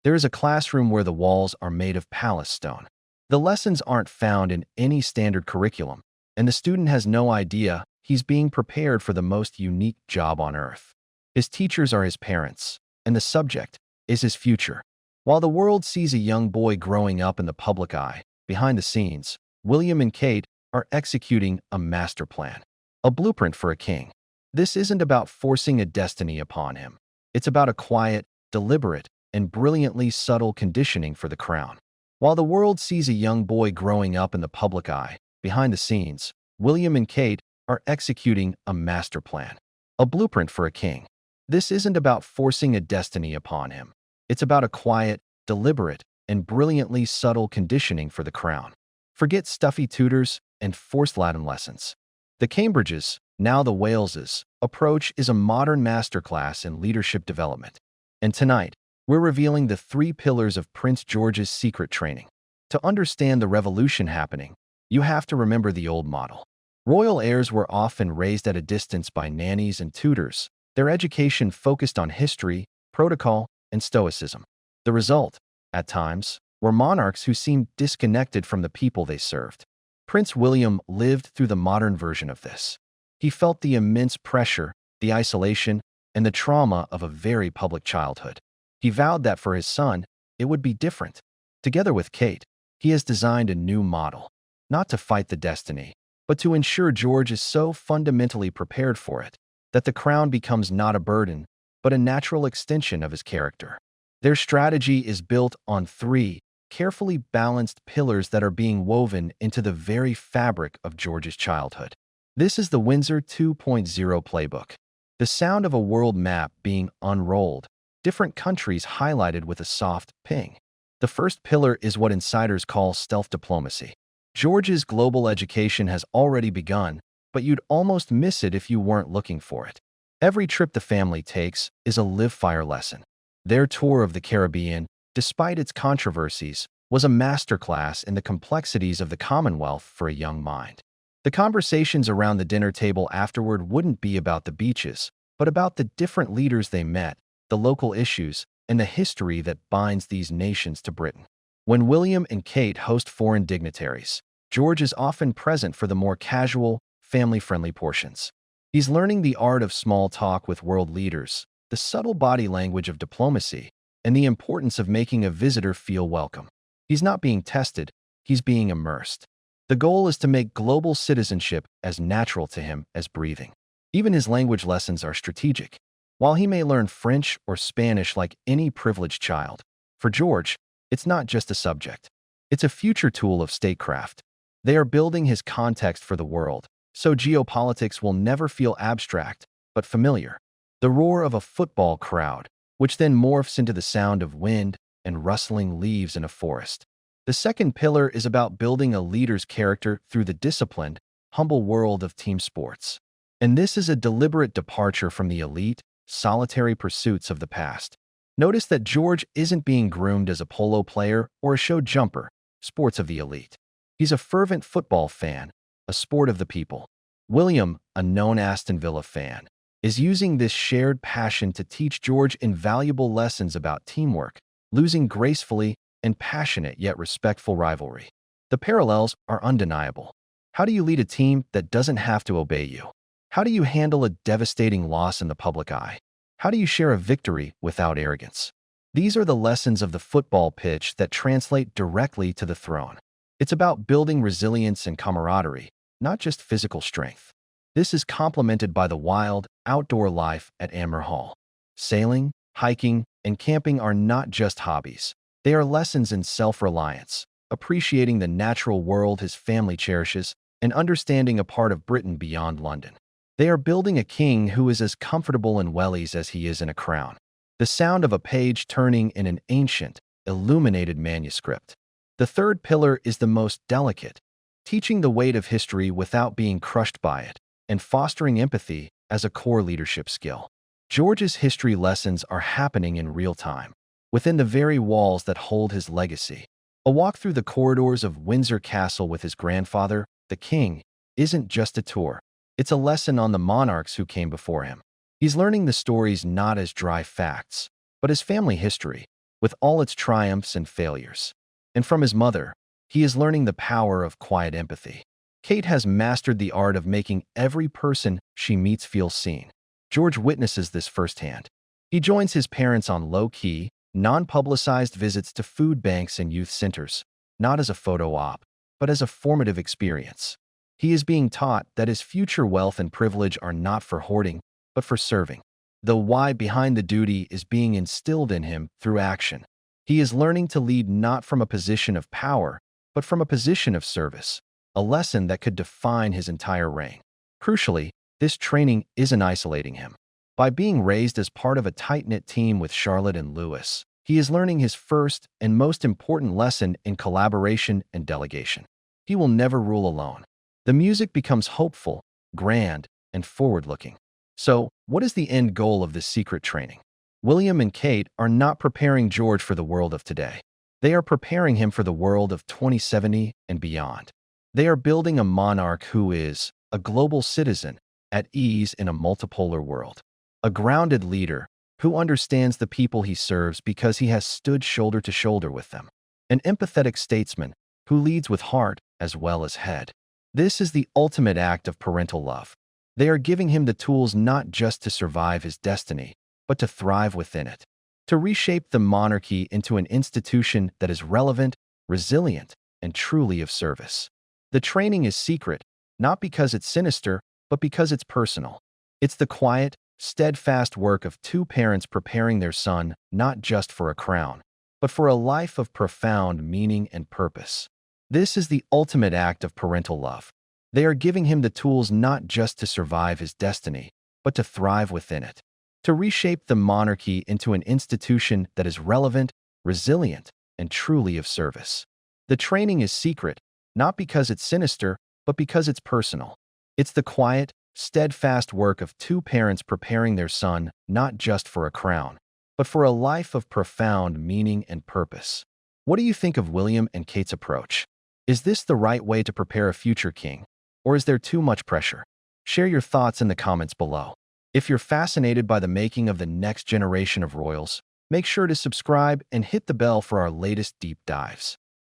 There is a classroom where the walls are made of palace stone. The lessons aren't found in any standard curriculum, and the student has no idea he's being prepared for the most unique job on earth. His teachers are his parents, and the subject is his future. While the world sees a young boy growing up in the public eye, behind the scenes, William and Kate are executing a master plan, a blueprint for a king. This isn't about forcing a destiny upon him. It's about a quiet, deliberate, and brilliantly subtle conditioning for the crown. While the world sees a young boy growing up in the public eye, behind the scenes, William and Kate are executing a master plan, a blueprint for a king. This isn't about forcing a destiny upon him. It's about a quiet, deliberate, and brilliantly subtle conditioning for the crown. Forget stuffy tutors and forced Latin lessons. The Cambridges, now the Waleses, approach is a modern masterclass in leadership development. And tonight, we're revealing the 3 pillars of Prince George's secret training. To understand the revolution happening, you have to remember the old model. Royal heirs were often raised at a distance by nannies and tutors. Their education focused on history, protocol, and stoicism. The result, at times, were monarchs who seemed disconnected from the people they served. Prince William lived through the modern version of this. He felt the immense pressure, the isolation, and the trauma of a very public childhood. He vowed that for his son, it would be different. Together with Kate, he has designed a new model, not to fight the destiny, but to ensure George is so fundamentally prepared for it that the crown becomes not a burden, but a natural extension of his character. Their strategy is built on 3 carefully balanced pillars that are being woven into the very fabric of George's childhood. This is the Windsor 2.0 playbook. The sound of a world map being unrolled, different countries highlighted with a soft ping. The first pillar is what insiders call stealth diplomacy. George's global education has already begun, but you'd almost miss it if you weren't looking for it. Every trip the family takes is a live-fire lesson. Their tour of the Caribbean, despite its controversies, was a masterclass in the complexities of the Commonwealth for a young mind. The conversations around the dinner table afterward wouldn't be about the beaches, but about the different leaders they met, the local issues, and the history that binds these nations to Britain. When William and Kate host foreign dignitaries, George is often present for the more casual, family-friendly portions. He's learning the art of small talk with world leaders, the subtle body language of diplomacy, and the importance of making a visitor feel welcome. He's not being tested, he's being immersed. The goal is to make global citizenship as natural to him as breathing. Even his language lessons are strategic. While he may learn French or Spanish like any privileged child, for George, it's not just a subject. It's a future tool of statecraft. They are building his context for the world, so geopolitics will never feel abstract, but familiar. The roar of a football crowd, which then morphs into the sound of wind and rustling leaves in a forest. The second pillar is about building a leader's character through the disciplined, humble world of team sports. And this is a deliberate departure from the elite, solitary pursuits of the past. Notice that George isn't being groomed as a polo player or a show jumper, sports of the elite. He's a fervent football fan, a sport of the people. William, a known Aston Villa fan, is using this shared passion to teach George invaluable lessons about teamwork, losing gracefully, and passionate yet respectful rivalry. The parallels are undeniable. How do you lead a team that doesn't have to obey you? How do you handle a devastating loss in the public eye? How do you share a victory without arrogance? These are the lessons of the football pitch that translate directly to the throne. It's about building resilience and camaraderie, not just physical strength. This is complemented by the wild, outdoor life at Amber Hall. Sailing, hiking, and camping are not just hobbies. They are lessons in self-reliance, appreciating the natural world his family cherishes, and understanding a part of Britain beyond London. They are building a king who is as comfortable in wellies as he is in a crown. The sound of a page turning in an ancient, illuminated manuscript. The third pillar is the most delicate, teaching the weight of history without being crushed by it, and fostering empathy as a core leadership skill. George's history lessons are happening in real time, within the very walls that hold his legacy. A walk through the corridors of Windsor Castle with his grandfather, the king, isn't just a tour. It's a lesson on the monarchs who came before him. He's learning the stories not as dry facts, but as family history, with all its triumphs and failures. And from his mother, he is learning the power of quiet empathy. Kate has mastered the art of making every person she meets feel seen. George witnesses this firsthand. He joins his parents on low-key, non-publicized visits to food banks and youth centers, not as a photo op, but as a formative experience. He is being taught that his future wealth and privilege are not for hoarding, but for serving. The why behind the duty is being instilled in him through action. He is learning to lead not from a position of power, but from a position of service, a lesson that could define his entire reign. Crucially, this training isn't isolating him. By being raised as part of a tight-knit team with Charlotte and Louis, he is learning his first and most important lesson in collaboration and delegation. He will never rule alone. The music becomes hopeful, grand, and forward-looking. So, what is the end goal of this secret training? William and Kate are not preparing George for the world of today. They are preparing him for the world of 2070 and beyond. They are building a monarch who is a global citizen at ease in a multipolar world. A grounded leader who understands the people he serves because he has stood shoulder to shoulder with them. An empathetic statesman who leads with heart as well as head. This is the ultimate act of parental love. They are giving him the tools not just to survive his destiny, but to thrive within it. To reshape the monarchy into an institution that is relevant, resilient, and truly of service. The training is secret, not because it's sinister, but because it's personal. It's the quiet, steadfast work of two parents preparing their son not just for a crown, but for a life of profound meaning and purpose. This is the ultimate act of parental love. They are giving him the tools not just to survive his destiny, but to thrive within it. To reshape the monarchy into an institution that is relevant, resilient, and truly of service. The training is secret, not because it's sinister, but because it's personal. It's the quiet, steadfast work of two parents preparing their son not just for a crown, but for a life of profound meaning and purpose. What do you think of William and Kate's approach? Is this the right way to prepare a future king, or is there too much pressure? Share your thoughts in the comments below. If you're fascinated by the making of the next generation of royals, make sure to subscribe and hit the bell for our latest deep dives.